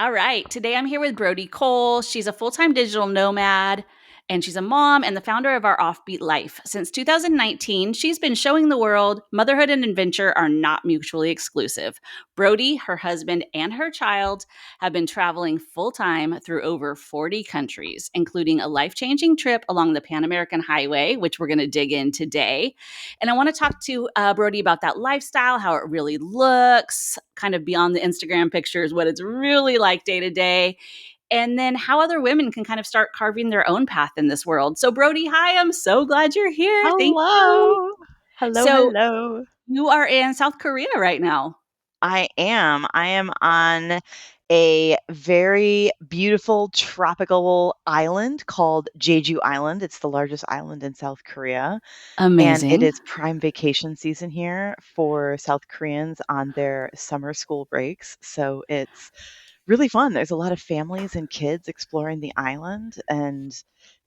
All right. Today I'm here with Brodi Cole. She's a full time digital nomad and she's a mom and the founder of Our Offbeat Life. Since 2019, she's been showing the world motherhood and adventure are not mutually exclusive. Brody, her husband, and her child have been traveling full time through over 40 countries, including a life changing trip along the Pan American Highway, which we're going to dig in today. And I want to talk to Brody about that lifestyle, how it really looks, kind of beyond the Instagram pictures, what it's really like day to day, and then how other women can kind of start carving their own path in this world. So, Brody, hi, I'm so glad you're here. Thank you. Hello. Hello, So, hello. you are in South Korea right now. I am. I am on a very beautiful tropical island called Jeju Island. It's the largest island in South Korea, and it Amazing. is prime vacation season here for South Koreans on their summer school breaks. So it's really fun. There's a lot of families and kids exploring the island, and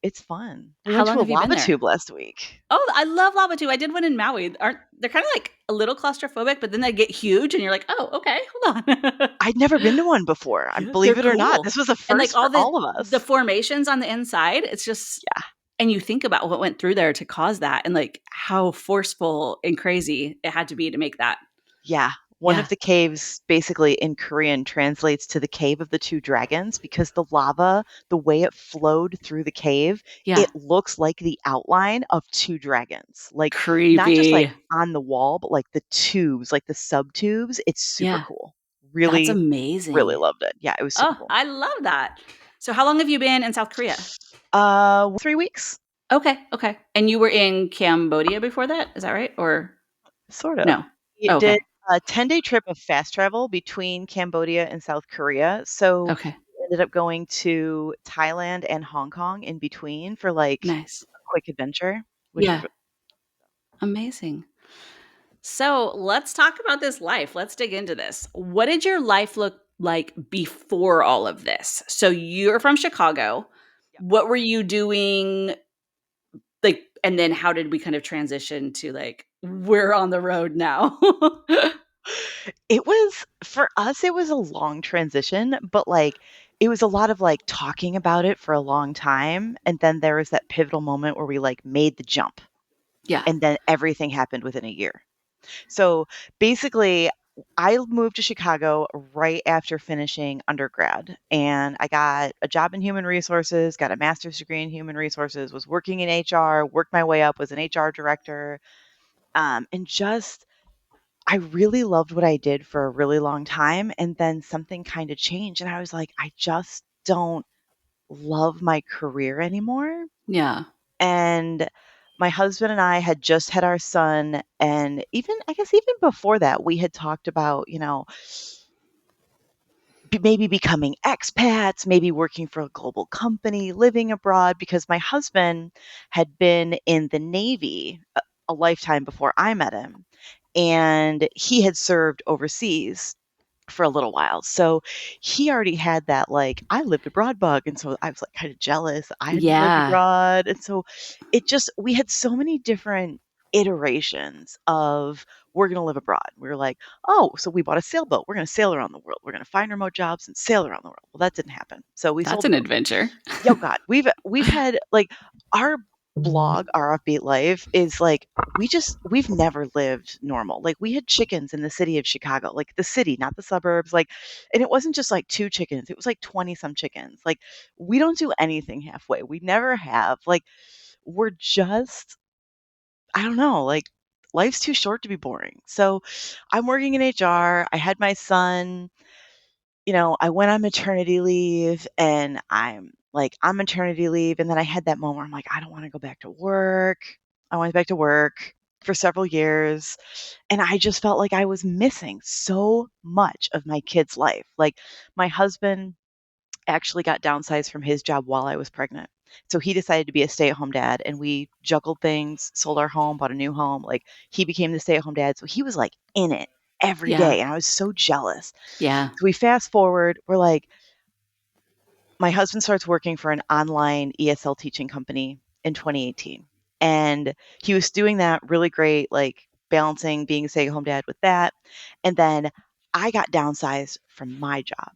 it's fun. We How went long to a have you been lava there? tube last week. Oh, I love lava too. I did one in Maui. Aren't they're kind of like a little claustrophobic, but then they get huge, and you're like, oh, okay, hold on. I'd never been to one before. They're Believe it or not, cool, this was a and like first all for the all of the us. formations on the inside. It's just Yeah, and you think about what went through there to cause that and like how forceful and crazy it had to be to make that. yeah. One Yeah. of the caves basically in Korean translates to the cave of the two dragons because the lava, the way it flowed through the cave, Yeah. it looks like the outline of two dragons. Like not just like Creepy. on the wall, but like the tubes, like the sub tubes. It's super Yeah. cool. That's Really, really amazing. loved it. Yeah, it was so Oh, cool. I love that. So how long have you been in South Korea? 3 weeks, Okay, okay. And you were in Cambodia before that? Is that right? Or sort of. no? We Oh, did okay. a 10-day trip of fast travel between Cambodia and South Korea. So Okay. we ended up going to Thailand and Hong Kong in between for like Nice. a quick adventure, which was Yeah. Amazing. So let's talk about this life. Let's dig into this. What did your life look like before all of this? So you're from Chicago. yeah. What were you doing? Like, and then how did we kind of transition to like, we're on the road now? It was for us, it was a long transition, but like it was a lot of like talking about it for a long time. And then there was that pivotal moment where we like made the jump Yeah. and then everything happened within a year. So basically, I moved to Chicago right after finishing undergrad, and I got a job in human resources, got a master's degree in human resources, was working in HR, worked my way up, was an HR director, and just I really loved what I did for a really long time. And then something kind of changed, and I was like, I just don't love my career anymore. Yeah. And my husband and I had just had our son, and even I guess even before that, we had talked about, maybe becoming expats, maybe working for a global company, living abroad, because my husband had been in the Navy a lifetime before I met him, and he had served overseas for a little while. So he already had that like I lived abroad bug, and so I was like kind of jealous I hadn't lived Yeah. abroad. And so it just we had so many different iterations of we're going to live abroad. We were like, "Oh, so we bought a sailboat. We're going to sail around the world. We're going to find remote jobs and sail around the world." Well, that didn't happen. So we That's sold the an boat. adventure. Yo god, we've had like our blog, our upbeat life is like we've never lived normal. Like we had chickens in the city of Chicago, like the city, not the suburbs, like and it wasn't just like two chickens, it was like 20 some chickens. Like we don't do anything halfway. We never have. Like we're just I don't know, like life's too short to be boring. So I'm working in HR. I had my son, I went on maternity leave and I'm like on maternity leave. And then I had that moment where I'm like, I don't want to go back to work. I went back to work for several years. And I just felt like I was missing so much of my kid's life. Like my husband actually got downsized from his job while I was pregnant. So he decided to be a stay at home dad and we juggled things, sold our home, bought a new home. Like he became the stay at home dad. So he was like in it every Yeah. day. And I was so jealous. Yeah. So we fast forward, we're like, my husband starts working for an online ESL teaching company in 2018. And he was doing that really great, like balancing being a stay at home dad with that. And then I got downsized from my job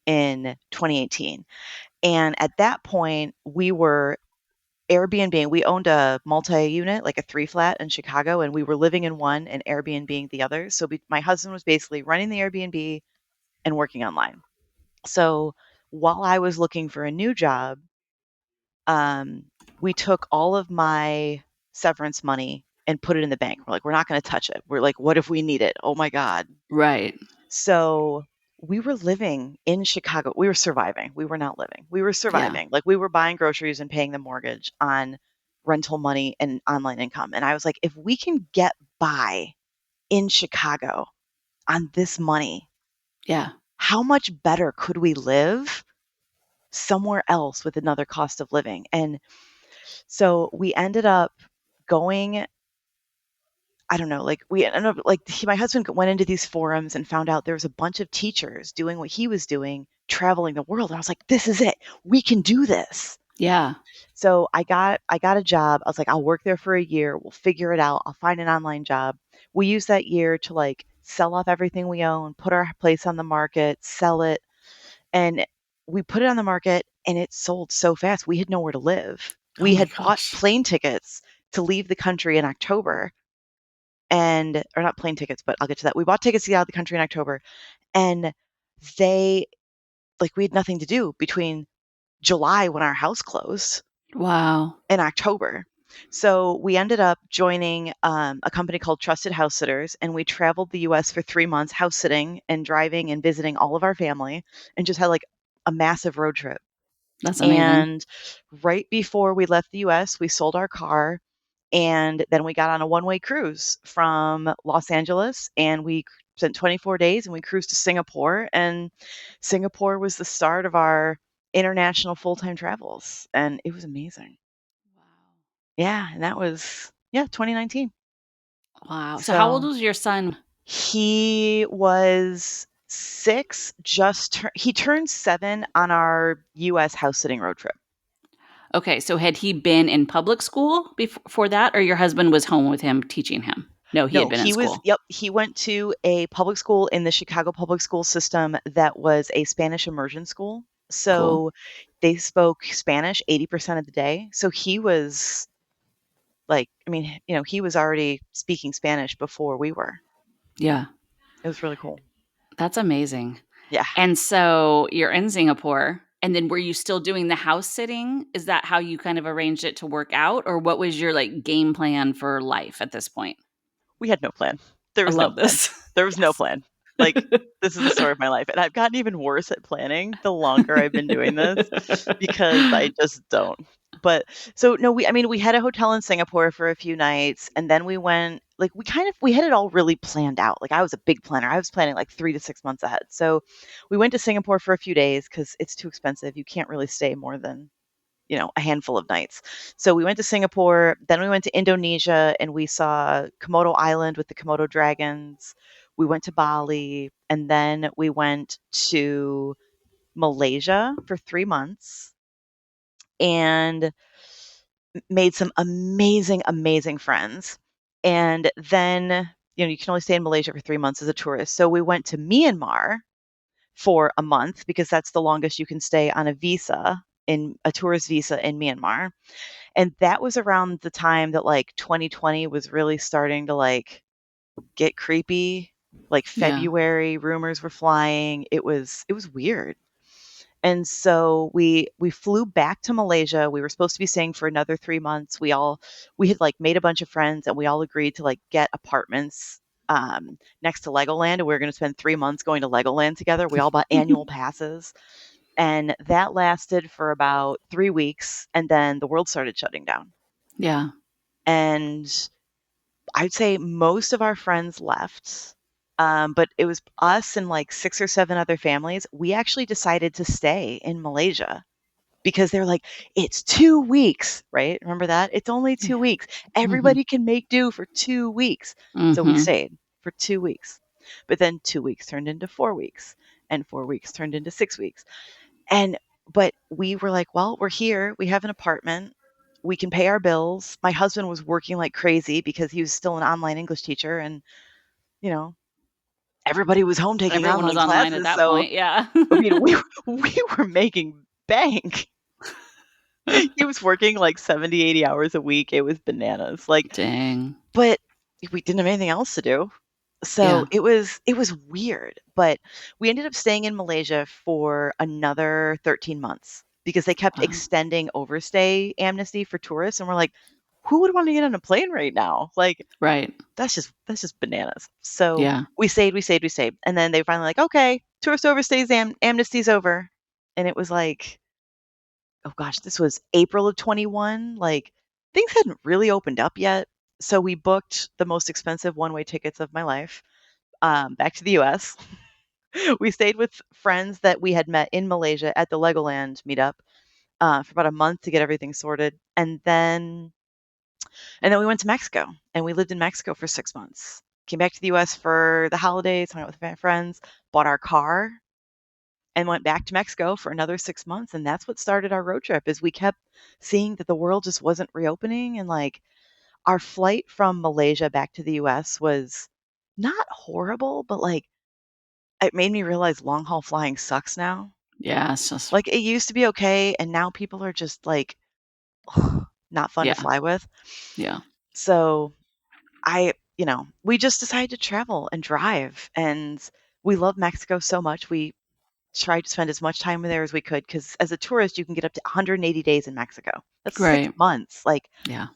in 2018. And at that point, we were Airbnb. We owned a multi-unit, like a three flat in Chicago, and we were living in one and Airbnb the other. So my husband was basically running the Airbnb and working online. So while I was looking for a new job, um, we took all of my severance money and put it in the bank. We're like, we're not going to touch it. We're like, what if we need it? Oh my God. Right. So we were living in Chicago. We were surviving. We were not living. We were Yeah. surviving. Like we were buying groceries and paying the mortgage on rental money and online income. And I was like, if we can get by in Chicago on this money, Yeah. how much better could we live somewhere else with another cost of living? And so we ended up going, I don't know, like we ended up like my husband went into these forums and found out there was a bunch of teachers doing what he was doing, traveling the world. And I was like, this is it. We can do this. Yeah. So I got a job. I was like, I'll work there for a year. We'll figure it out. I'll find an online job. We used that year to like sell off everything we own, put our place on the market, sell it. And we put it on the market and it sold so fast. We had nowhere to live. Oh We my had bought gosh. plane tickets to leave the country in October and or not plane tickets, but I'll get to that. We bought tickets to get out of the country in October, and they like we had nothing to do between July when our house closed Wow. and October. So we ended up joining a company called Trusted House Sitters, and we traveled the U.S. for 3 months, house sitting and driving and visiting all of our family, and just had like a massive road trip. That's amazing. And right before we left the US, we sold our car and then we got on a one-way cruise from Los Angeles and we spent 24 days and we cruised to Singapore and Singapore was the start of our international full-time travels and it was amazing. Yeah, and that was 2019. Wow. So how old So was your son? he was 6 he turned 7 on our US house sitting road trip. Okay, so had he been in public school before that, or your husband was home with him teaching him? No, he had No, been in school. he went to a public school in the Chicago public school system that was a Spanish immersion school. Cool. So they spoke Spanish 80% of the day. So he was like, I mean, he was already speaking Spanish before we were. Yeah, It was really cool. that's amazing. Yeah. And so you're in Singapore, and then were you still doing the house sitting? Is that how you kind of arranged it to work out, or what was your like game plan for life at this point? We had no plan. There I was no love plan. this. There was no Yes. plan. Like, this is the story of my life, and I've gotten even worse at planning the longer I've been doing this because I just don't. But so no, we had a hotel in Singapore for a few nights, and then we went like we had it all really planned out. Like I was a big planner. I was planning like 3 to 6 months ahead. So we went to Singapore for a few days because it's too expensive. You can't really stay more than a handful of nights. So we went to Singapore, then we went to Indonesia and we saw Komodo Island with the Komodo dragons. We went to Bali and then we went to Malaysia for 3 months and made some amazing, amazing friends. And then, you can only stay in Malaysia for 3 months as a tourist. So we went to Myanmar for a month because that's the longest you can stay on a tourist visa in Myanmar. And that was around the time that like 2020 was really starting to like get creepy. Like Yeah. February, rumors were flying. It was weird. And so we flew back to Malaysia. We were supposed to be staying for another 3 months. We had like made a bunch of friends and we all agreed to like get apartments next to Legoland. And we were going to spend 3 months going to Legoland together. We all bought annual passes. And that lasted for about 3 weeks. And then the world started shutting down. Yeah. And I'd say most of our friends left. But it was us and like 6 or 7 other families. We actually decided to stay in Malaysia because they're like, it's 2 weeks, right? Remember that? It's only Yeah. 2 weeks. Mhm. Everybody can make do for 2 weeks. So we Mhm. stayed for 2 weeks. But then 2 weeks turned into 4 weeks, and 4 weeks turned into 6 weeks. And but we were like, well, we're here. We have an apartment. We can pay our bills. My husband was working like crazy because he was still an online English teacher and, you know, everybody was home taking Everyone was online online at classes, that so point, yeah. I mean, we were making bank. He was working like 70, 80 hours a week. It was bananas. Like, Dang. but we didn't have anything else to do. So Yeah. it was weird, but we ended up staying in Malaysia for another 13 months because they kept Wow. extending overstay amnesty for tourists, and we're like, who would want to get on a plane right now? Like, Right. that's just bananas. So Yeah. we stayed, and then they finally like, okay, tourist overstays amnesty's over, and it was like, oh gosh, this was April of 21. Like, things hadn't really opened up yet, so we booked the most expensive one-way tickets of my life, back to the US. We stayed with friends that we had met in Malaysia at the Legoland meetup, for about a month to get everything sorted, and then we went to Mexico, and we lived in Mexico for 6 months. Came back to the US for the holidays, hung out with my friends, bought our car, and went back to Mexico for another 6 months, and that's what started our road trip, is we kept seeing that the world just wasn't reopening, and, like, our flight from Malaysia back to the US was not horrible, but, like, it made me realize long haul flying sucks now. Yeah. It's just, Like, it used to be okay, and now people are just, like, not fun to yeah. fly with. Yeah. So we just decided to travel and drive, and we love Mexico so much. We tried to spend as much time there as we could because as a tourist, you can get up to 180 days in Mexico. That's 6 Right. months. Like, Yeah.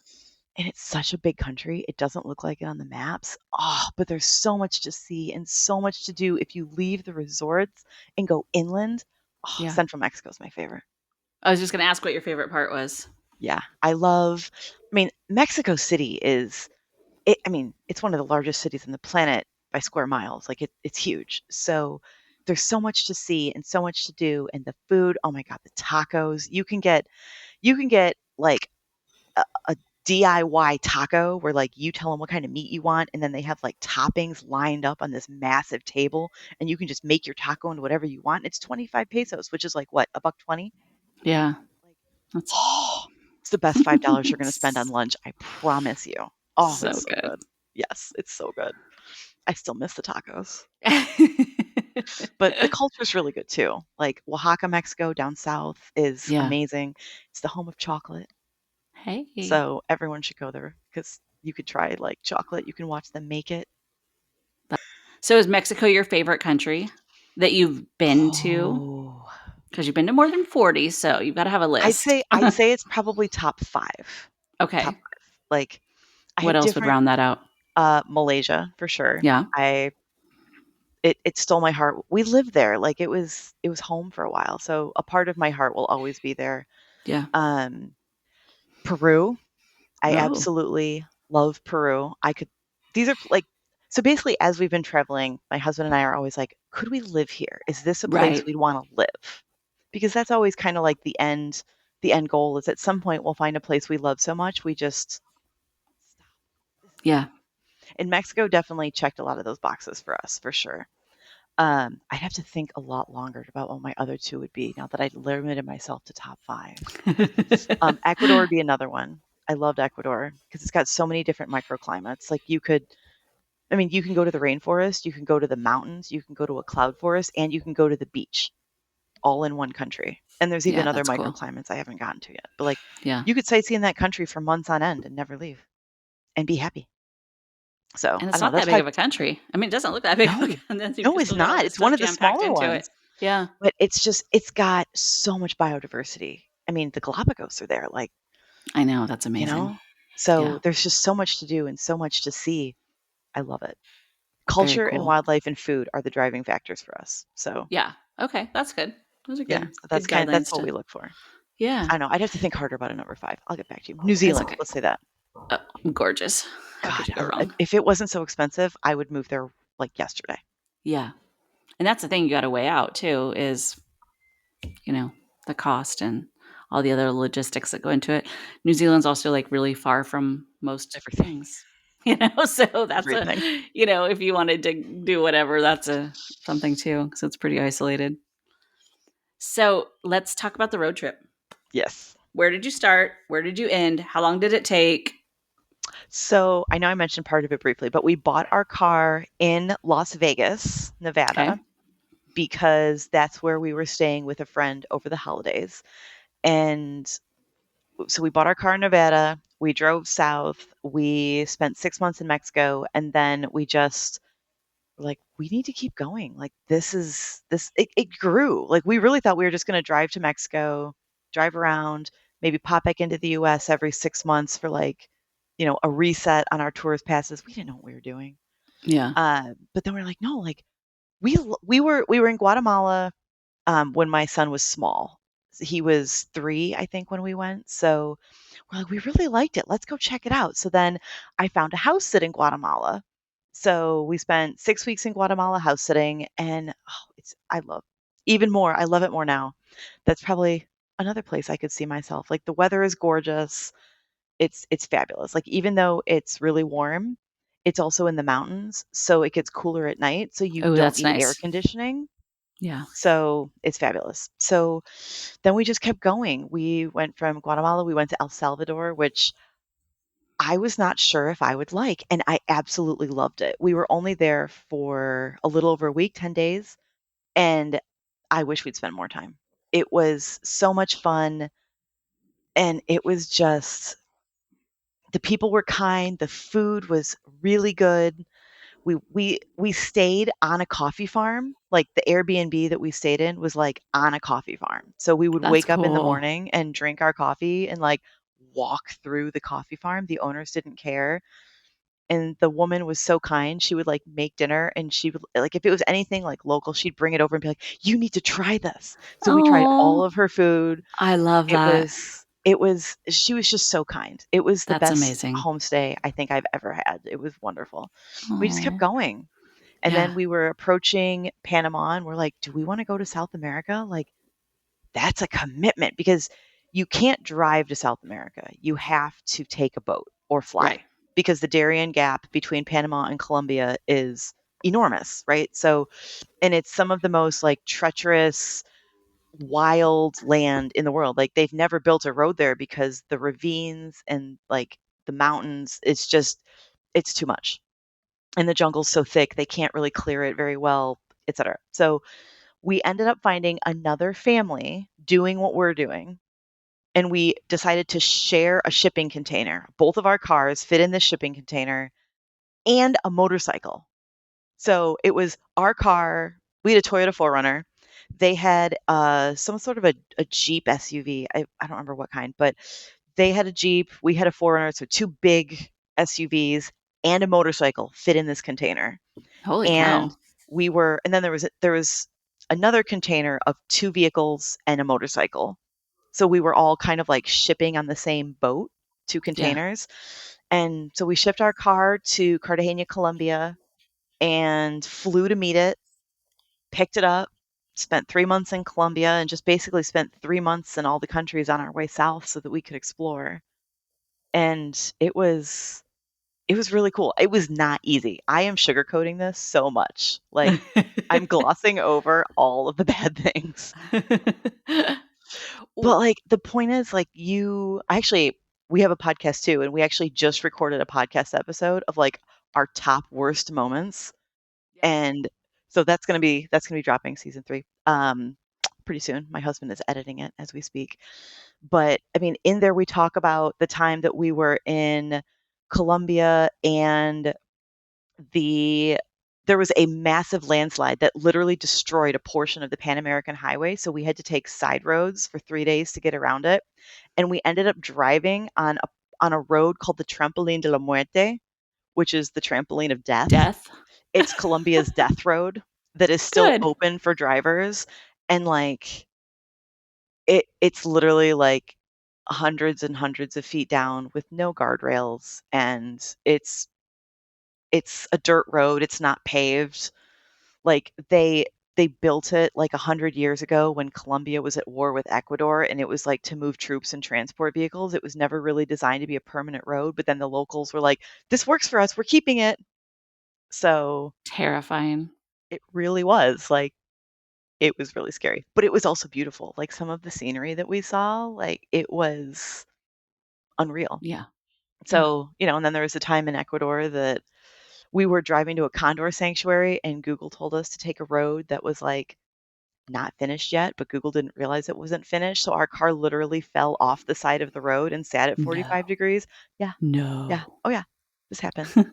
and it's such a big country. It doesn't look like it on the maps. Oh, but there's so much to see and so much to do if you leave the resorts and go inland. Oh, Yeah. Central Mexico is my favorite. I was just going to ask what your favorite part was. Yeah, I mean, Mexico City I mean, it's one of the largest cities on the planet by square miles. Like, it's huge. So there's so much to see and so much to do, and the food. Oh my god, the tacos. You can get like a DIY taco where like you tell them what kind of meat you want, and then they have like toppings lined up on this massive table, and you can just make your taco into whatever you want. It's 25 pesos, which is like what, a buck 20? Yeah. Like, That's oh, it's the best $5 you're going to spend on lunch. I promise you. Oh, so it's so good. good. Yes, it's so good. I still miss the tacos. But the culture's really good too. Like, Oaxaca, Mexico, down south is Yeah. amazing. It's the home of chocolate. Hey. So everyone should go there because you could try like chocolate. You can watch them make it. So is Mexico your favorite country that you've been to? Oh, Because you've been to more than 40, so you've got to have a I'd list. say I'd say it's probably top 5. Top Okay. 5. Like, I What have else would different round that out? Malaysia for sure. Yeah. It stole my heart. We lived there. Like, it was home for a while. So a part of my heart will always be there. Yeah. Um Peru, I Oh, absolutely love Peru. I could these are like so basically as we've been traveling, my husband and I are always like, could we live here? Is this a place right. we'd want to live? Because that's always kind of like the end goal is at some point we'll find a place we love so much we just stop. This is Yeah. it. And Mexico definitely checked a lot of those boxes for us, for sure. I'd have to think a lot longer about what my other 2 would be now that I'd limited myself to top 5. Ecuador would be another one. I loved Ecuador because it's got so many different microclimates. Like, you can go to the rainforest, you can go to the mountains, you can go to a cloud forest, and you can go to the beach all in one country. And there's Yeah, even other that's cool. microclimates I haven't gotten to yet. But like, Yeah. you could sightsee in that country for months on end and never leave and be happy. So And I it's don't know. not That's that big of probably a country. I mean, it doesn't look that big of a no, and then you've no, it's still got all not. this It's one stuff of the jam packed smaller into it. ones, Yeah. but it's got so much biodiversity. I mean, the Galapagos are there, like, I know. That's you amazing. know? So Yeah. there's just so much to do and so much to see. I love it. Very Culture and cool. wildlife and food are the driving factors for us. So, Yeah. Okay. That's good. Those are yeah, good, so good that's guidelines what to, we look for. yeah. I know, I'd have to think harder about a number 5. I'll get back to you. New It's Zealand, okay. let's say that. Uh, Gorgeous. How could God, you go wrong? if it wasn't so expensive, I would move there, like, yesterday. Yeah. And that's the thing you got to weigh out too is, you know, the cost and all the other logistics that go into it. New Zealand's also like really far from most Everything, things, so that's a, everything. if you wanted to do whatever, that's a something too, because it's pretty isolated. So let's talk about the road trip. Yes. Where did you start? Where did you end? How long did it take? So I know I mentioned part of it briefly, but we bought our car in Las Vegas, Okay. Nevada, because that's where we were staying with a friend over the holidays. And so we bought our car in Nevada. We drove south. We spent 6 months in Mexico. And then we just were like, we need to keep going. Like, it grew. Like, we really thought we were just going to drive to Mexico, drive around, maybe pop back into the US every 6 months for like, a reset on our tourist passes. We didn't know what we were doing. Yeah. But then we're like, no, like we were in Guatemala when my son was small. He was 3, I think, when we went. So we're like, we really liked it. Let's go check it out. So then I found a house sit in Guatemala. So we spent 6 weeks in Guatemala house sitting, and I love even more. I love it more now. That's probably another place I could see myself. Like the weather is gorgeous. It's fabulous. Like even though it's really warm, it's also in the mountains, so it gets cooler at night. So you Oh, don't that's need air nice. conditioning. Yeah. So it's fabulous. So then we just kept going. We went from Guatemala, we went to El Salvador, which I was not sure if I would like, and I absolutely loved it. We were only there for a little over a week, 10 days, and I wish we'd spent more time. It was so much fun, and it was just the people were kind, the food was really good. We stayed on a coffee farm. Like the Airbnb that we stayed in was like on a coffee farm. So we would That's wake up in the cool. morning and drink our coffee and like walk through the coffee farm. The owners didn't care. And the woman was so kind. She would like make dinner and she would like if it was anything like local, she'd bring it over and be like, "You need to try this." So we tried all Oh, of her food. I love that. It was she was just so kind. It was the That's best amazing. homestay I think I've ever had. It was wonderful. We just kept Oh, going. And yeah. then we were approaching Panama and we're like, "Do we wanna go to South America?" Like, that's a commitment because you can't drive to South America. You have to take a boat or Right. fly because the Darien Gap between Panama and Colombia is enormous, right? So and it's some of the most, like, treacherous, wild land in the world. Like, they've never built a road there because the ravines and, like, the mountains, it's too much. And the jungle's so thick, they can't really clear it very well, etc. So we ended up finding another family doing what we're doing. And we decided to share a shipping container. Both of our cars fit in this shipping container and a motorcycle. So it was our car. We had a Toyota 4Runner. They had some sort of a Jeep SUV. I don't remember what kind, but they had a Jeep. We had a 4Runner. So two big SUVs and a motorcycle fit in this container. Holy And cow. and then there was another container of 2 vehicles and a motorcycle. So we were all kind of like shipping on the same boat, 2 Yeah. containers. And so we shipped our car to Cartagena, Colombia, and flew to meet it, picked it up, spent 3 months in Colombia, and just basically spent 3 months in all the countries on our way south so that we could explore. And it was really cool. It was not easy. I am sugarcoating this so much. Like, I'm glossing over all of the bad things. Ooh, But, like, the point is, like, we have a podcast too, and we actually just recorded a podcast episode of, like, our top worst moments, yeah. and so that's gonna be dropping season 3, pretty soon. My husband is editing it as we speak. But, I mean, in there, we talk about the time that we were in Colombia and the there was a massive landslide that literally destroyed a portion of the Pan American Highway, so we had to take side roads for 3 days to get around it, and we ended up driving on a road called the Trampoline de la Muerte, which is the trampoline of death. Death. It's Colombia's death road that is still Good. open for drivers, and, like, it's literally, like, hundreds and hundreds of feet down with no guardrails, and it's a dirt road, it's not paved. Like, they built it, like, 100 years ago when Colombia was at war with Ecuador, and it was, like, to move troops and transport vehicles. It was never really designed to be a permanent road, but then the locals were like, "This works for us, we're keeping it." So, Terrifying. it really was, like, it was really scary, but it was also beautiful. Like, some of the scenery that we saw, like, it was unreal. Yeah. Yeah. So, and then there was a time in Ecuador that we were driving to a condor sanctuary and Google told us to take a road that was like not finished yet, but Google didn't realize it wasn't finished. So our car literally fell off the side of the road and sat at 45 No. degrees. Yeah. Yeah. No. Oh, yeah. This happened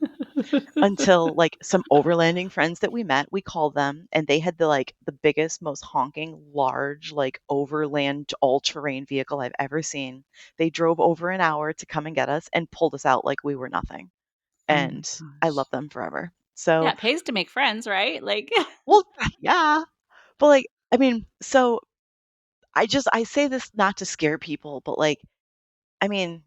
until like some overlanding friends that we met, we called them and they had the biggest, most honking, large, like overland all-terrain vehicle I've ever seen. They drove over an hour to come and get us and pulled us out like we were nothing. Oh my And I love gosh. them forever. Yeah, So, it pays to make friends, right? Like, well, yeah. But like, I mean, so I say this not to scare people, but like, I mean,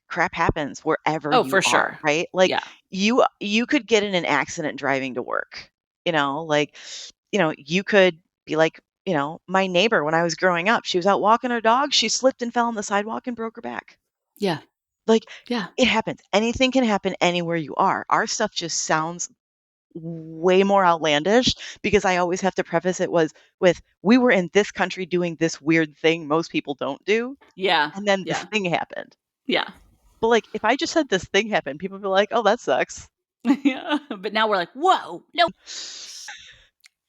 crap happens wherever oh, you for are, sure. right? Like Yeah. you could get in an accident driving to work. Like, you could be like, my neighbor when I was growing up, she was out walking her dog, she slipped and fell on the sidewalk and broke her back. Yeah. Like Yeah. it happens. Anything can happen anywhere you are. Our stuff just sounds way more outlandish because I always have to preface it was with we were in this country doing this weird thing most people don't do, Yeah. and then this Yeah. thing happened. Yeah. But like if I just said this thing happened, people would be like, "Oh, that sucks." Yeah. But now we're like, whoa, no.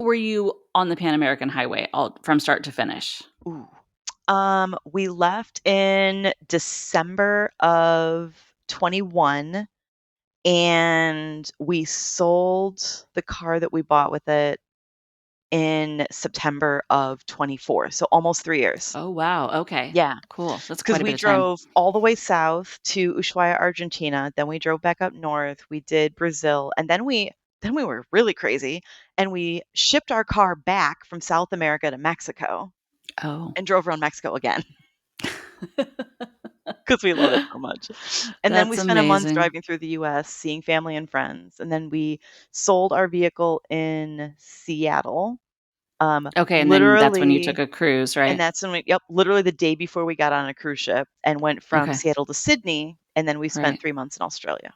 Were you on the Pan American Highway all from start to finish? Ooh. We left in December of 21 and we sold the car that we bought with it in September of 24. So almost 3 years. Oh, wow. Okay. Yeah. Cool. That's Because quite a we bit of time. drove all the way south to Ushuaia, Argentina. Then we drove back up north. We did Brazil, and then we were really crazy, and we shipped our car back from South America to Mexico Oh. and drove around Mexico again because we love it so much. And then we That's spent a month amazing. driving through the U.S., seeing family and friends, and then we sold our vehicle in Seattle. Okay, and then that's when you took Literally a cruise, And right? that's when literally the day before we got on a cruise ship and went from Okay. Seattle to Sydney, and then we spent Right. 3 months in Australia.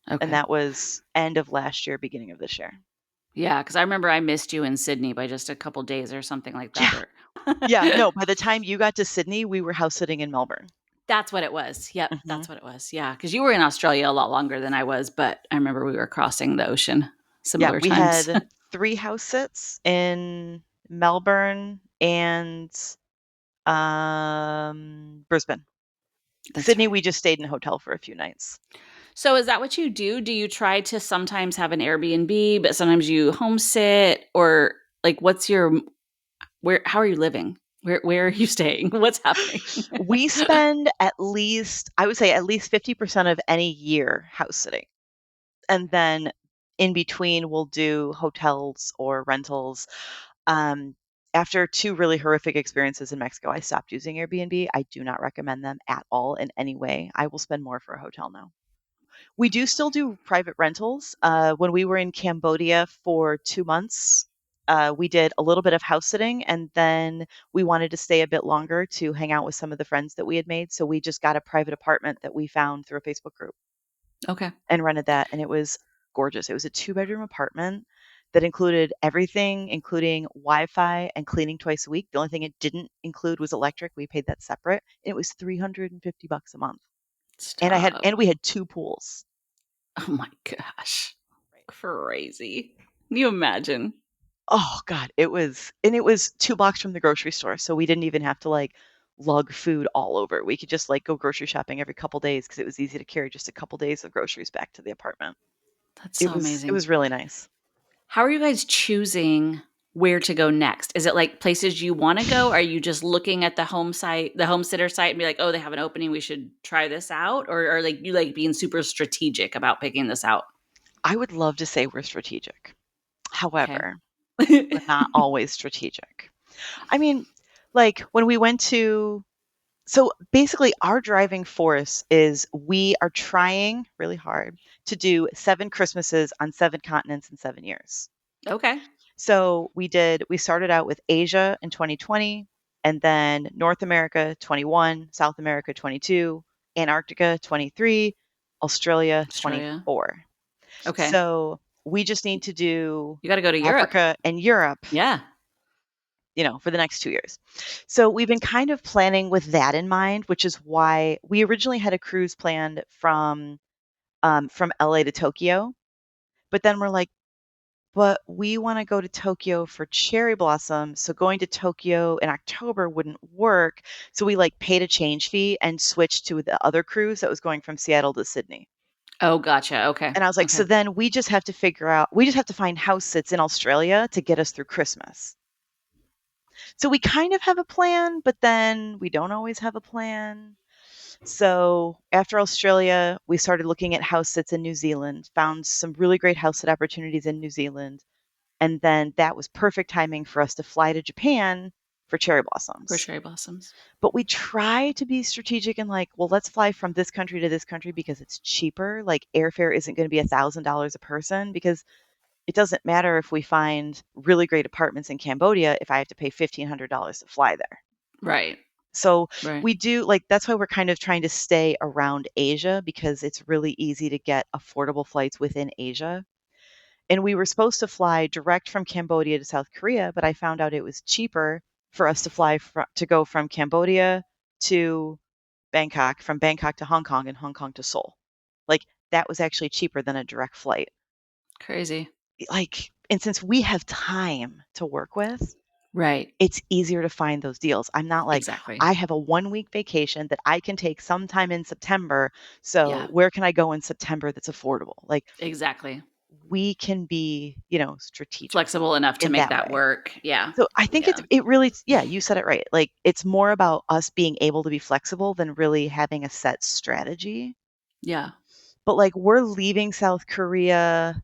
And Okay. that was end of last year, beginning of this year. Yeah, because I remember I missed you in Sydney by just a couple days or something like that, Yeah. or Yeah, no, by the time you got to Sydney, we were house sitting in Melbourne. That's what it was. Yep, Mhm. that's what it was. Yeah, because you were in Australia a lot longer than I was, but I remember we were crossing the ocean Yeah, similar we times. had 3 house sits in Melbourne and, Brisbane. That's Sydney, right. we just stayed in a hotel for a few nights. So is that what you do? Do you try to sometimes have an Airbnb, but sometimes you home sit, or like what's your where how are you living? Where are you staying? What's happening? We spend at least I would say at least 50% of any year house sitting. And then in between, we'll do hotels or rentals. Um, After 2 really horrific experiences in Mexico, I stopped using Airbnb. I do not recommend them at all in any way. I will spend more for a hotel now. We do still do private rentals. When we were in Cambodia for 2 months, we did a little bit of house sitting, and then we wanted to stay a bit longer to hang out with some of the friends that we had made. So we just got a private apartment that we found through a Facebook group Okay. and rented that, and it was gorgeous. It was a 2-bedroom apartment that included everything, including Wi-Fi and cleaning twice a week. The only thing it didn't include was electric. We paid that separate. It was $350 a month. Stop. And we had 2 pools. Oh my gosh. Crazy. Can you imagine? Oh god, it was 2 blocks from the grocery store, so we didn't even have to, like, lug food all over. We could just, like, go grocery shopping every couple days because it was easy to carry just a couple days of groceries back to the apartment. That's It so was it amazing. was really nice. How are you guys choosing where to go next? Is it like places you want to go? Are you just looking at the home sitter site and be like, oh, they have an opening, we should try this out? Or like you like being super strategic about picking this out? I would love to say we're strategic. Okay. However, we're not always strategic. I mean, like, when we went to so basically our driving force is we are trying really hard to do 7 Christmases on 7 continents in 7 years. Okay. So we started out with Asia in 2020, and then North America 21, South America 22, Antarctica 23, Australia Australia. 24. Okay. So we just need to do You got to go to Europe. Africa and Europe. Yeah. for the next 2 years. So we've been kind of planning with that in mind, which is why we originally had a cruise planned from LA to Tokyo. But then we're like, but we want to go to Tokyo for cherry blossom. So going to Tokyo in October wouldn't work. So we like paid a change fee and switched to the other cruise that was going from Seattle to Sydney. Oh, gotcha. Okay. And I was like, so Okay. then we just have to find house sits in Australia to get us through Christmas. So we kind of have a plan, but then we don't always have a plan. So after Australia, we started looking at house sits in New Zealand, found some really great house sit opportunities in New Zealand. And then that was perfect timing for us to fly to Japan for cherry For blossoms. cherry blossoms. But we try to be strategic and like, well, let's fly from this country to this country because it's cheaper. Like airfare isn't going to be $1,000 a person because it doesn't matter if we find really great apartments in Cambodia if I have to pay $1,500 to fly there. Right. So Right. we do like that's why we're kind of trying to stay around Asia because it's really easy to get affordable flights within Asia. And we were supposed to fly direct from Cambodia to South Korea, but I found out it was cheaper for us to to go from Cambodia to Bangkok, from Bangkok to Hong Kong, and Hong Kong to Seoul. Like that was actually cheaper than a direct flight. Crazy. Like, and since we have time to work with, Right. it's easier to find those deals. I'm not like, Exactly. I have a 1 week vacation that I can take sometime in September. So Yeah. where can I go in September that's affordable? Like Exactly. we can be, strategic Flexible enough to in make that that way. work. Yeah. So I think Yeah. it really, yeah, you said it right. Like it's more about us being able to be flexible than really having a set strategy. Yeah. But like we're leaving South Korea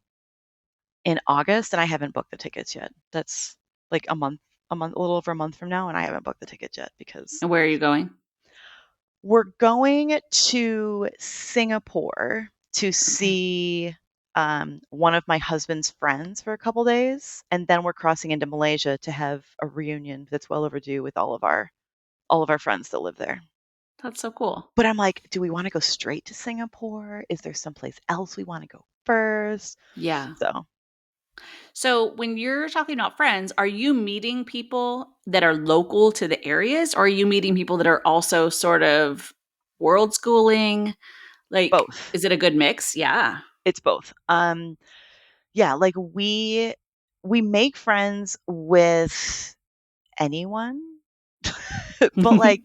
in August and I haven't booked the tickets yet. That's like a little over a month from now, and I haven't booked the tickets yet because And where are you going? we're going to Singapore to Okay. see one of my husband's friends for a couple days, and then we're crossing into Malaysia to have a reunion that's well overdue with all of our friends that live there. That's so cool. But I'm like, do we want to go straight to Singapore? Is there someplace else we want to go first? Yeah. So So when you're talking about friends, are you meeting people that are local to the areas, or are you meeting people that are also sort of world schooling? Like, both. is it a good mix? Yeah. It's both. Yeah, like we make friends with anyone. But like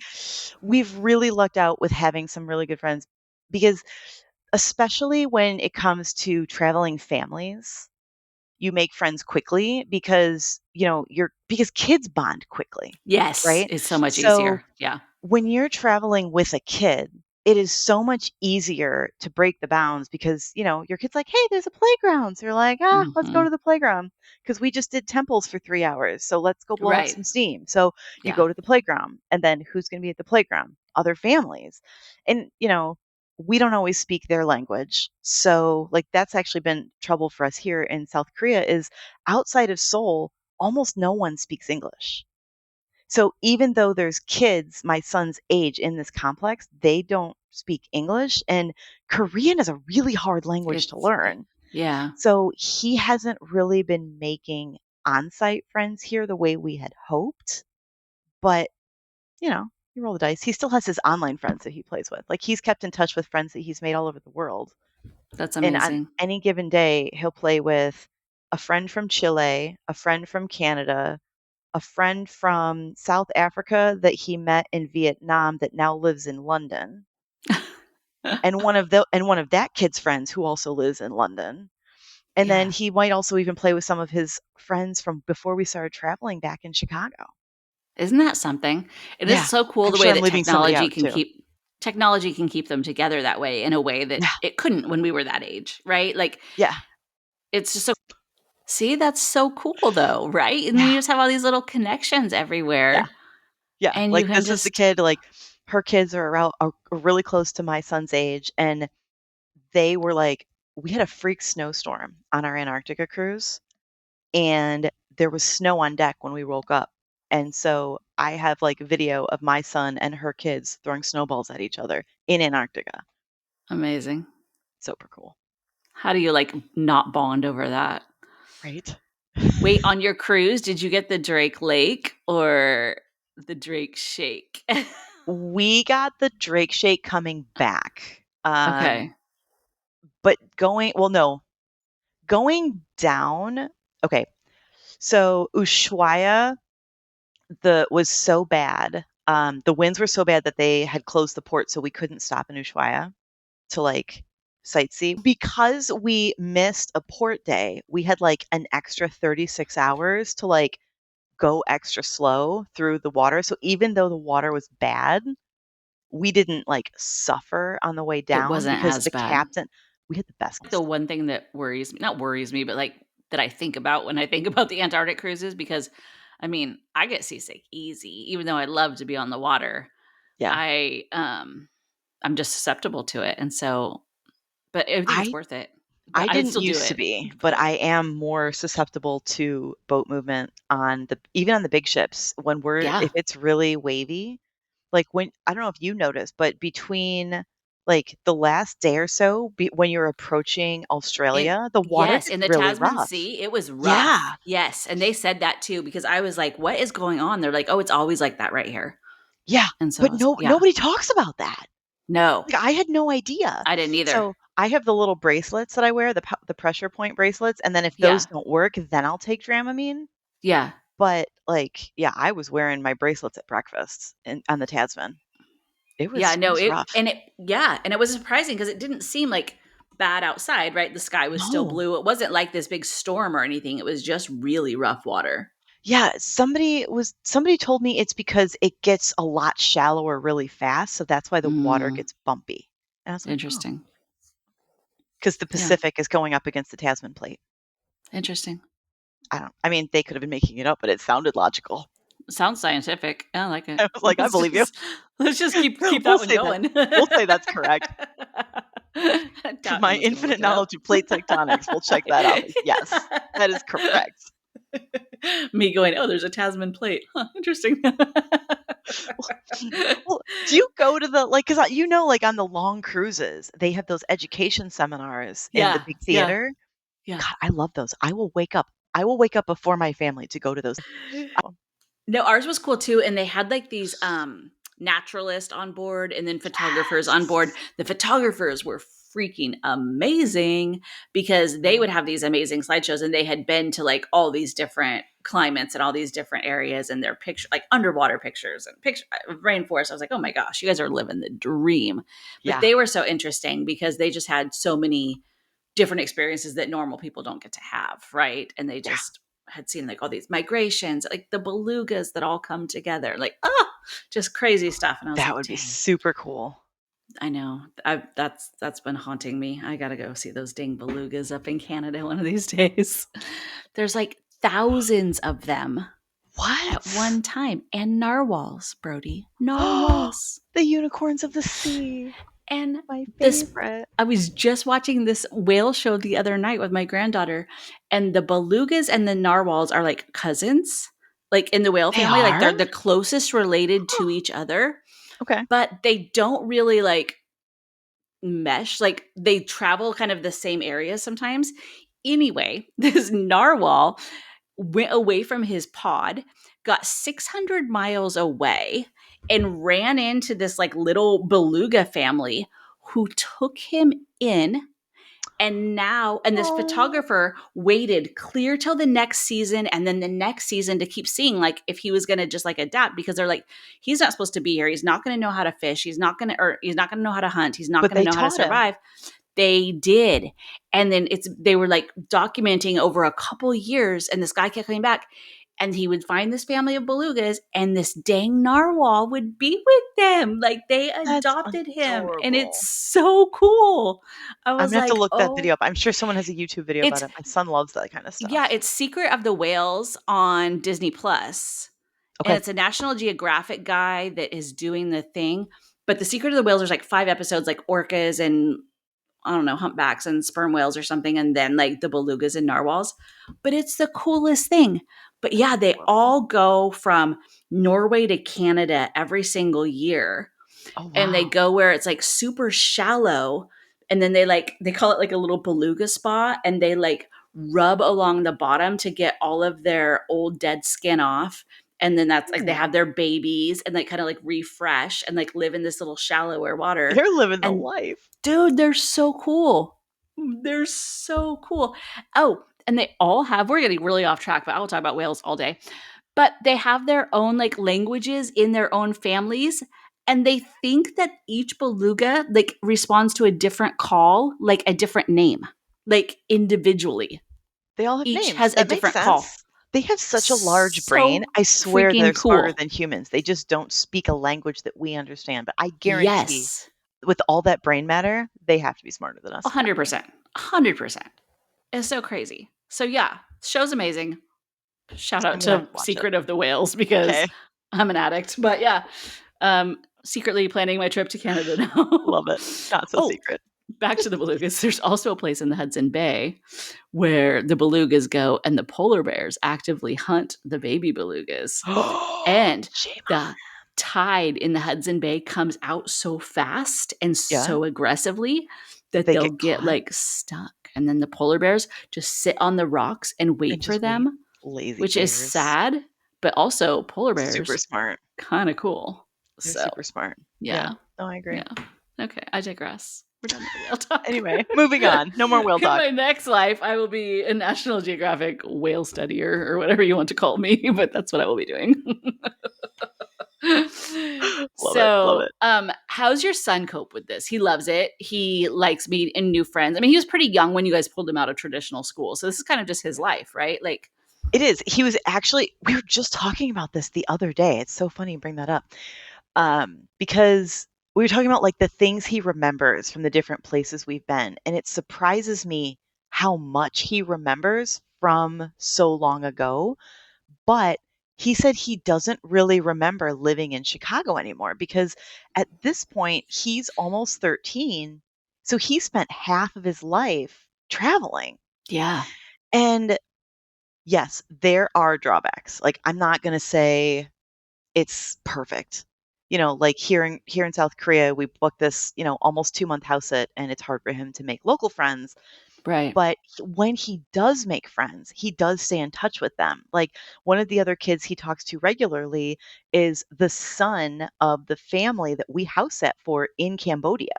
we've really lucked out with having some really good friends because especially when it comes to traveling families, you make friends quickly because, because kids bond quickly, Yes, right? it's so much So easier. Yeah. when you're traveling with a kid, it is so much easier to break the bounds because, your kid's like, "Hey, there's a playground." So you're like, let's go Mhm. to the playground because we just did temples for 3 hours. So let's go blow off Right. some steam. So you Yeah. go to the playground and then who's going to be at the playground? Other families. And, we don't always speak their language. So like that's actually been trouble for us here in South Korea is outside of Seoul, almost no one speaks English. So even though there's kids my son's age in this complex, they don't speak English, and Korean is a really hard language to It's learn. yeah. So he hasn't really been making on-site friends here the way we had hoped, but, you know, you roll the dice. He still has his online friends that he plays with. Like, he's kept in touch with friends that he's made all over the world, That's and on amazing. any given day, he'll play with a friend from Chile, a friend from Canada, a friend from South Africa that he met in Vietnam that now lives in London, and one of that kid's friends who also lives in London. And then Yeah. he might also even play with some of his friends from before we started traveling back in Chicago. Isn't that something? It is Yeah, so cool I'm the way sure I'm that leaving somebody out too. technology can keep them together that way in a way that Yeah, it couldn't when we were that age, right? Like, yeah, it's just so see, that's so cool though, right? And then yeah, you just have all these little connections yeah, everywhere, yeah. and you Like can this is the just kid. Like her kids are really close to my son's age, and they were like, we had a freak snowstorm on our Antarctica cruise, and there was snow on deck when we woke up. And so I have like video of my son and her kids throwing snowballs at each other in Antarctica. amazing. Super cool, How do you, like, not bond over that? right? Wait, on your cruise, did you get the Drake Lake or the Drake Shake? We got the Drake Shake coming back. Okay. But no, going down. Okay, so Ushuaia the was so bad. The winds were so bad that they had closed the port, so we couldn't stop in Ushuaia to like sightsee. Because we missed a port day, we had like an extra 36 hours to like go extra slow through the water. So even though the water was bad, we didn't like suffer on the way It down wasn't because as the bad. captain, we had the best. The one thing that worries me, not worries me, but like that I think about when I think about the Antarctic cruises, because I mean, I get seasick easy, even though I love to be on the water. Yeah. I I'm just susceptible to it. And so but I think it's I worth it. But I I would didn't still do used to it. be, but I am more susceptible to boat movement on the even on the big ships when we're Yeah. if it's really wavy. Like when I don't know if you noticed, but between like the last day or so, when you're approaching In Australia, the water yes, gets in the really Tasman rough. Sea, it was Yeah, rough. Yes, and they said that too because I was like, "What is going on?" They're like, "Oh, it's always like that right here." yeah, And so I but was like, "Yeah. nobody talks about that. No, Like I had no idea. I didn't either." So I have the little bracelets that I wear, the pressure point bracelets, and then if those Yeah. don't work, then I'll take Dramamine. Yeah. But, like, yeah, I was wearing my bracelets at breakfast on the Tasman. Yeah, It no, was it rough. and it yeah, and it was surprising because it didn't seem like bad outside, right? The sky was still No. blue. It wasn't like this big storm or anything. It was just really rough water. Yeah, somebody told me it's because it gets a lot shallower really fast, so that's why the water Mm, gets bumpy. And I was like, "Oh, interesting. because the Yeah, Pacific is going up against the Tasman plate." interesting. I mean, they could have been making it up, but it sounded logical. Sounds scientific. I like it. I was like, "I Let's believe you." just let's just keep We'll that one say that going. we'll say that's correct. I doubt My anyone's gonna infinite look it up. knowledge of plate tectonics, we'll check that off as yes, that is correct. Me going, oh, there's a Tasman plate. Huh, interesting. Well, do you go to the like, 'cause, like, on the long cruises, they have those education seminars in the Yeah, big yeah, theater? yeah. God, I love those. I will wake up before my family to go to those. Oh, No, ours was cool too, and they had like these naturalists on board and then photographers on board. yes. The photographers were freaking amazing because they would Mhm. have these amazing slideshows and they had been to like all these different climates and all these different areas and their picture like underwater pictures and picture rainforest. I was like, "Oh my gosh, you guys are living the dream." But Yeah, they were so interesting because they just had so many different experiences that normal people don't get to have, right? And they yeah. just had seen like all these migrations, like the belugas that all come together, like oh, just crazy stuff. And I was That like, would be dang, super cool. I know. That's been haunting me. I gotta go see those dang belugas up in Canada one of these days. There's like thousands of them at What? one time, and narwhals, Brody, narwhals. The unicorns of the sea, And my this favorite. I was just watching this whale show the other night with my granddaughter, and the belugas and the narwhals are like cousins, like in the whale They family, like are? they're the closest related to each other, Okay. but they don't really like mesh. Like they travel kind of the same areas sometimes. Anyway, this narwhal went away from his pod, got 600 miles away, and ran into this like little beluga family who took him in. And this Oh, photographer waited clear till the next season and then the next season to keep seeing like if he was going to just like adapt because they're like he's not supposed to be here, he's not going to know how to fish, he's not going to know how to hunt, he's not but going to they know how to taught him. survive. They did. And then they were like documenting over a couple years, and this guy kept coming back. And he would find this family of belugas, and this dang narwhal would be with them. Like they That's adopted him, and it's adorable. so cool. I I'm was gonna have to like, look that video oh, up. I'm sure someone has a YouTube video about it's it. My son loves that kind of yeah, stuff. it's Secret of the Whales on Disney Plus, and Okay. it's a National Geographic guy that is doing the thing. But the Secret of the Whales, there's like 5 episodes, like orcas and I don't know, humpbacks and sperm whales or something, and then like the belugas and narwhals. But it's the coolest thing. But That's yeah, they adorable. all go from Norway to Canada every single year. Oh, And they wow. go where it's like super shallow. And then they call it like a little beluga spa and they like rub along the bottom to get all of their old dead skin off. And then that's like they Hmm. have their babies and they kind of like refresh and like live in this little shallower water. They're living the And life. dude, they're so cool. They're so cool. Oh, and they all have, we're getting really off track, but I will talk about whales all day. But they have their own like languages in their own families. And they think that each beluga like responds to a different call, like a different name, like individually. They all have Each names. has a That makes different call. sense. They have such a large brain. So I swear freaking they're smarter cool. than humans. They just don't speak a language that we understand. But I guarantee, Yes. with all that brain matter, they have to be smarter than us. 100%. 100%. It's so crazy. So yeah, show's amazing. Shout out I'm gonna have to to watch it. Secret of the Whales because Okay, I'm an addict. But yeah, secretly planning my trip to Canada now. love it. Not so Oh, secret. back to the belugas. There's also a place in the Hudson Bay where the belugas go and the polar bears actively hunt the baby belugas. And Shame on. the tide in the Hudson Bay comes out so fast and Yeah, so aggressively that they they'll get get caught like stuck. And then the polar bears just sit on the rocks and and wait for just wait. them, Lazy which is bears. sad, but also polar Super bears smart. kind of cool. They're So, super smart. Yeah. yeah. No, I agree. Yeah. Okay, I digress. We're done with the whale talk. Anyway, moving on. No more whale In talk. my next life, I will be a National Geographic whale studier or whatever you want to call me, but that's what I will be doing. Love it. Love So, it. how's your son cope with this? He loves it. He likes meeting new friends. I mean, he was pretty young when you guys pulled him out of traditional school, so this is kind of just his life, right? Like, It is. He was actually, we were just talking about this the other day. It's so funny you bring that up. Because we were talking about like the things he remembers from the different places we've been. And it surprises me how much he remembers from so long ago. But he said he doesn't really remember living in Chicago anymore because at this point, he's almost 13. So he spent half of his life traveling. yeah, And yes, there are drawbacks. Like, I'm not going to say it's perfect. Like here in South Korea, we booked this, almost 2-month house sit, and it's hard for him to make local friends. right, But when he does make friends, he does stay in touch with them. Like one of the other kids he talks to regularly is the son of the family that we house sat for in Cambodia,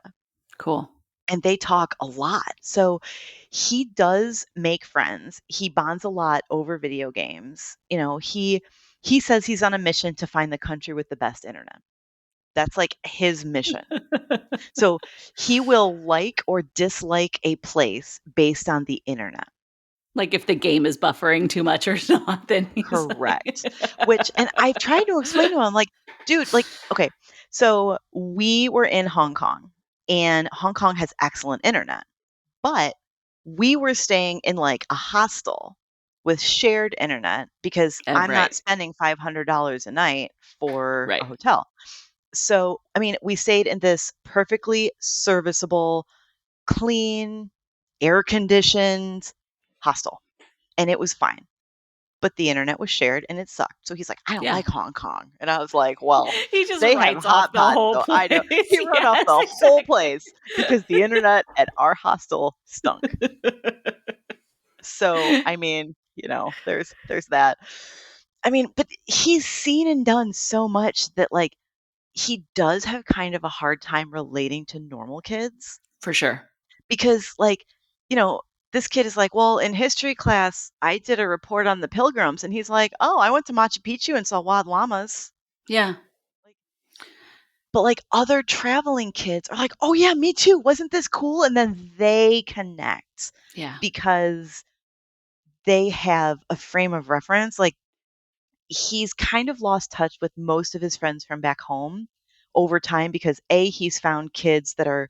cool. and they talk a lot. So he does make friends. He bonds a lot over video games. He says he's on a mission to find the country with the best internet. That's like his mission. So he will like or dislike a place based on the internet. Like if the game is buffering too much or not, then he's Correct. like, And I've tried to explain to him, like, dude, like, okay, so we were in Hong Kong, and Hong Kong has excellent internet. But we were staying in like a hostel with shared internet because I'm not right, spending $500 a night for a right. hotel. So, I mean, we stayed in this perfectly serviceable, clean, air conditioned hostel, and it was fine. But the internet was shared and it sucked. So he's like, I don't Yeah. like Hong Kong. And I was like, well, He just they have writes off hot the pots. whole So I know. place. He wrote off Yes, the whole exactly. place because the internet at our hostel stunk. So, I mean, there's that. I mean, but he's seen and done so much that like he does have kind of a hard time relating to normal kids For sure. because like, you know, this kid is like, "Well, in history class, I did a report on the Pilgrims." And he's like, "Oh, I went to Machu Picchu and saw wild llamas." Yeah. Like, but like other traveling kids are like, "Oh yeah, me too. Wasn't this cool?" And then they connect Yeah. because they have a frame of reference. Like he's kind of lost touch with most of his friends from back home over time because he's found kids that are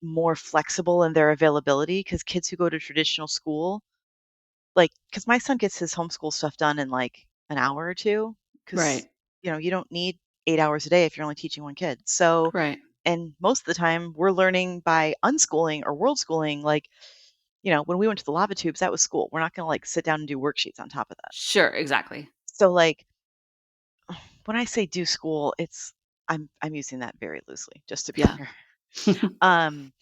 more flexible in their availability because kids who go to traditional school, like, because my son gets his homeschool stuff done in like an hour or two because Right. you don't need 8 hours a day if you're only teaching one kid. So, Right. and most of the time we're learning by unschooling or world schooling. Like, when we went to the lava tubes, that was school. We're not going to like sit down and do worksheets on top of that. Sure. Exactly. So like when I say do school, I'm using that very loosely, just to be Yeah. clear. Um,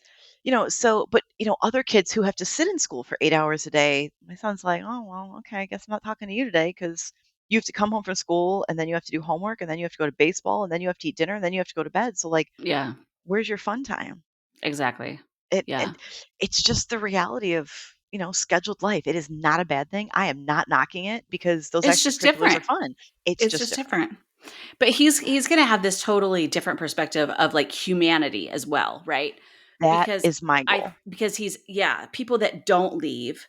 but other kids who have to sit in school for 8 hours a day, my son's like, oh, well, okay, I guess I'm not talking to you today because you have to come home from school and then you have to do homework and then you have to go to baseball and then you have to eat dinner and then you have to go to bed. So, like, Yeah, where's your fun time? exactly. Yeah. And it's just the reality of, scheduled life. It is not a bad thing. I am not knocking it because those It's just extracurriculars are different. fun. It's It's just just different. different. But he's gonna have this totally different perspective of, like, humanity as well, right? That Because is my goal. he's yeah, people that don't leave,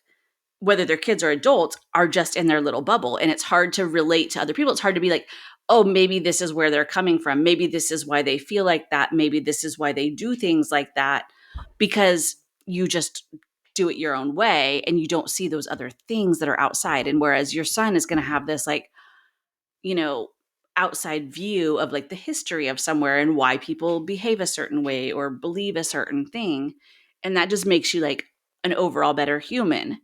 whether they're kids or adults, are just in their little bubble, and it's hard to relate to other people. It's hard to be like, "Oh, maybe this is where they're coming from. Maybe this is why they feel like that. Maybe this is why they do things like that," because you just do it your own way and you don't see those other things that are outside. And whereas your son is gonna have this, like, you know, outside view of, like, the history of somewhere and why people behave a certain way or believe a certain thing, and that just makes you, like, an overall better human.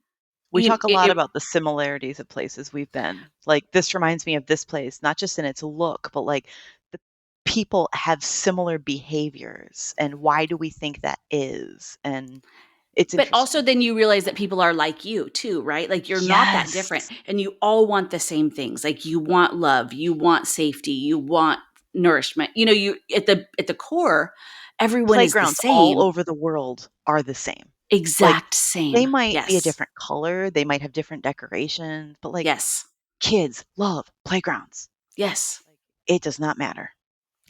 We talk a lot It about the similarities of places we've been. Like, this reminds me of this place, not just in its look, but like the people have similar behaviors. And why do we think that is? And it's but also interesting. then you realize that people are like you too, right? Like, you're not that Yes. different, and you all want the same things. Like, you want love, you want safety, you want nourishment. You at the core, everyone is the Playgrounds all same, over the world are the same. Like, exact they same. might be a Yes. different color, they might have different decorations, but like Yes. kids love playgrounds. Yes. Like, it does not matter,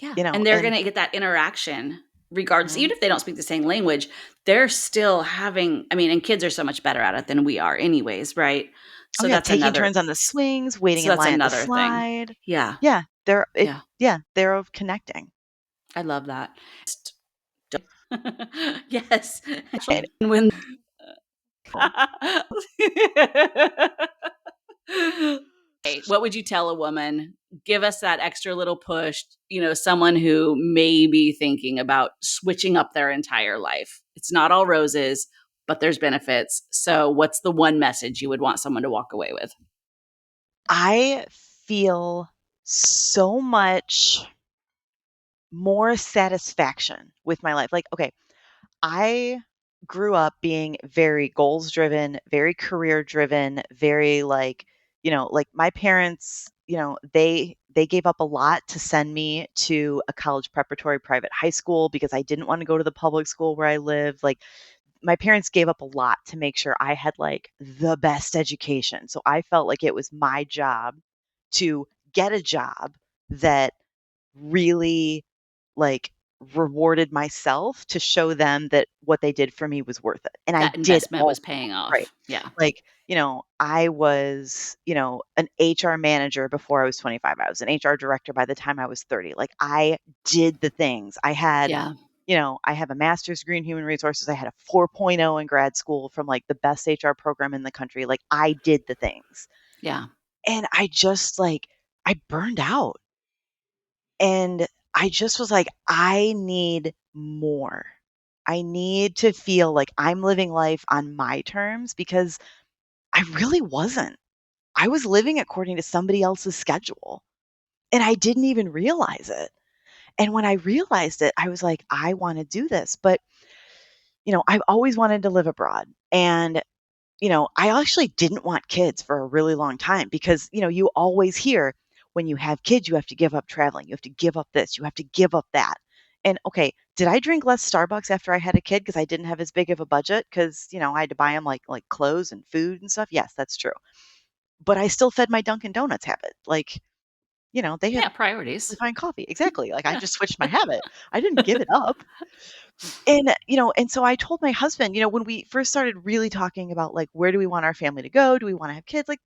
Yeah, and they're and gonna get that interaction regardless, mhm. even if they don't speak the same language, they're still having, I mean, and kids are so much better at it than we are anyways, right? Oh, So yeah, that's taking another turns on the swings, waiting so in that's line at the another thing. slide. Yeah, Yeah, yeah, they're of connecting. I love that. Yes, And especially when Hey, what would you tell a woman? Give us that extra little push, someone who may be thinking about switching up their entire life. It's not all roses, but there's benefits. So, what's the one message you would want someone to walk away with? I feel so much more satisfaction with my life. Like, okay, I grew up being very goals driven, very career driven, very like, like my parents, they gave up a lot to send me to a college preparatory private high school because I didn't want to go to the public school where I lived. Like, my parents gave up a lot to make sure I had like the best education. So I felt like it was my job to get a job that really like rewarded myself to show them that what they did for me was worth it. And I That did investment all was paying right. off. Yeah. Like, I was, an HR manager before I was 25. I was an HR director by the time I was 30. Like, I did the things. Yeah. I have a master's degree in human resources. I had a 4.0 in grad school from like the best HR program in the country. Like, I did the things. Yeah. And I just like, I burned out. And I just was like, I need more. I need to feel like I'm living life on my terms because I really wasn't. I was living according to somebody else's schedule and I didn't even realize it. And when I realized it, I was like, I want to do this. But, I've always wanted to live abroad. And I actually didn't want kids for a really long time because, you always hear when you have kids, you have to give up traveling, you have to give up this, you have to give up that. And okay, did I drink less Starbucks after I had a kid because I didn't have as big of a budget because, I had to buy them like clothes and food and stuff? Yes, that's true. But I still fed my Dunkin' Donuts habit. Like, they had Yeah. Priorities. fine coffee. Exactly. Like, I Yeah. just switched my habit. I didn't give it up. And so I told my husband, when we first started really talking about like where do we want our family to go? Do we want to have kids? Like,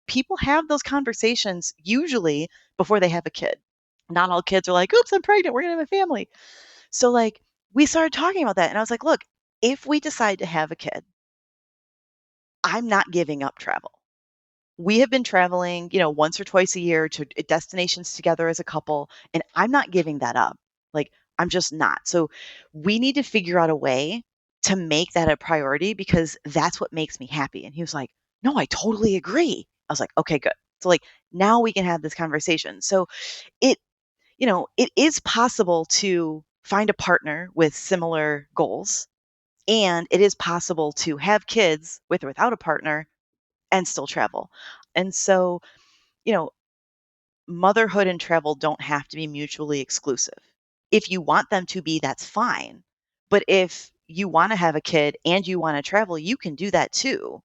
people have those conversations usually before they have a kid. Not all kids are like, oops, I'm pregnant. We're gonna have a family. So like we started talking about that and I was like, look, if we decide to have a kid, I'm not giving up travel. We have been traveling, once or twice a year to destinations together as a couple, and I'm not giving that up. Like, I'm just not. So, we need to figure out a way to make that a priority because that's what makes me happy. And he was like, "No, I totally agree." I was like, "Okay, good." So, like, now we can have this conversation. So, it, it is possible to find a partner with similar goals. And it is possible to have kids with or without a partner and still travel. And so, you know, motherhood and travel don't have to be mutually exclusive. If you want them to be, that's fine. But if you want to have a kid and you want to travel, you can do that too.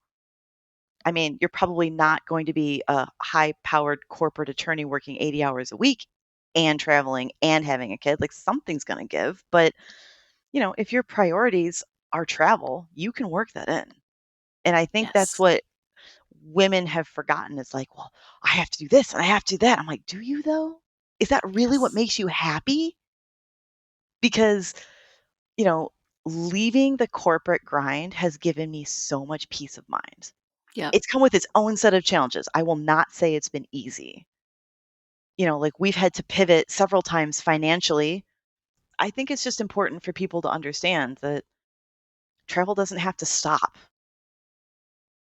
I mean, you're probably not going to be a high powered corporate attorney working 80 hours a week and traveling and having a kid. Like something's going to give. But, if your priorities are travel, you can work that in. And I think that's Yes. what women have forgotten. It's like, well, I have to do this and I have to do that. I'm like, do you though? Is that really what Yes. makes you happy? Because, you know, leaving the corporate grind has given me so much peace of mind. Yep. It's come with its own set of challenges. I will not say it's been easy. Like we've had to pivot several times financially. I think it's just important for people to understand that travel doesn't have to stop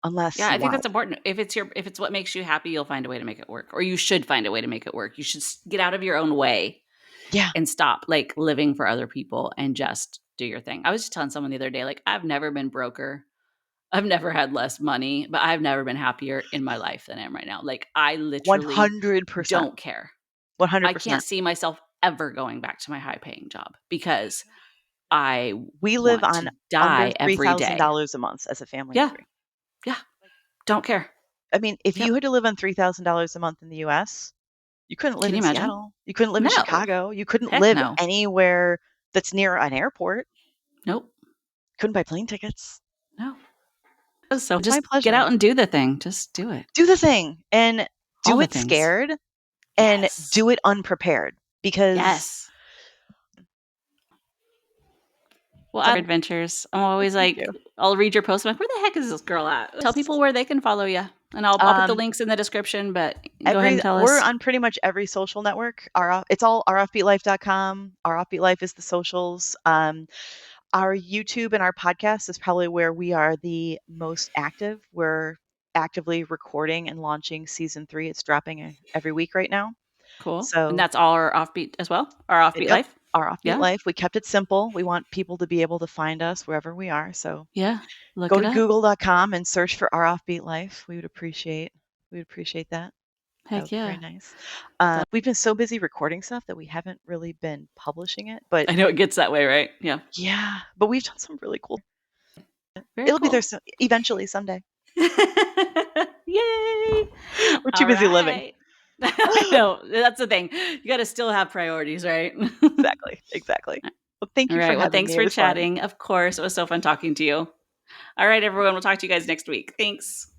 unless Yeah, you I think want that's it. important. If it's what makes you happy, you'll find a way to make it work, or you should find a way to make it work. You should get out of your own way Yeah. and stop like living for other people and just do your thing. I was just telling someone the other day, like I've never been broker. I've never had less money, but I've never been happier in my life than I am right now. Like I literally 100%. don't care. I can't 100%. see myself ever going back to my high paying job because I We live want on to under die every day. $3,000 a month as a family of Yeah. 3. Yeah. Don't care. I mean, if Yep. you had to live on $3,000 a month in the US, you couldn't live Can you in imagine? Seattle. You couldn't live in No. Chicago. You couldn't Heck live no. anywhere that's near an airport. Nope. Couldn't buy plane tickets. No. So It's my just get pleasure. out and do the thing. Just do it. Do the thing and All do the it things. scared and Yes. do it unprepared because Yes. Well, other adventures. I'm well, always thank like, you. I'll read your post. I'm like, where the heck is this girl at? Tell Yes. people where they can follow you. And I'll put the Um, links in the description, but go ahead and tell we're us. on pretty much every social network. It's all roffbeatlife.com. Our Offbeat Life is the socials. Our YouTube and our podcast is probably where we are the most active. We're actively recording and launching season 3. It's dropping every week right now. Cool. And So, that's all our offbeat as well? Our offbeat yep, life? our Offbeat Yeah. Life. We kept it simple. We want people to be able to find us wherever we are. So, Yeah. Look go it to up. google.com and search for our Offbeat Life. We would appreciate that. That would Heck be very yeah. nice. That, We've been so busy recording stuff that we haven't really been publishing it, but I know it gets that way, right? Yeah. yeah, but we've done some really cool. Very It'll be there cool. eventually someday. Yay. We're too All busy living. right. I know. That's the thing. You got to still have priorities, right? Exactly, exactly. Well, thank All you for right. Well, having thanks me. It for was fun. chatting. Of course. It was so fun talking to you. All right, everyone. We'll talk to you guys next week. Thanks.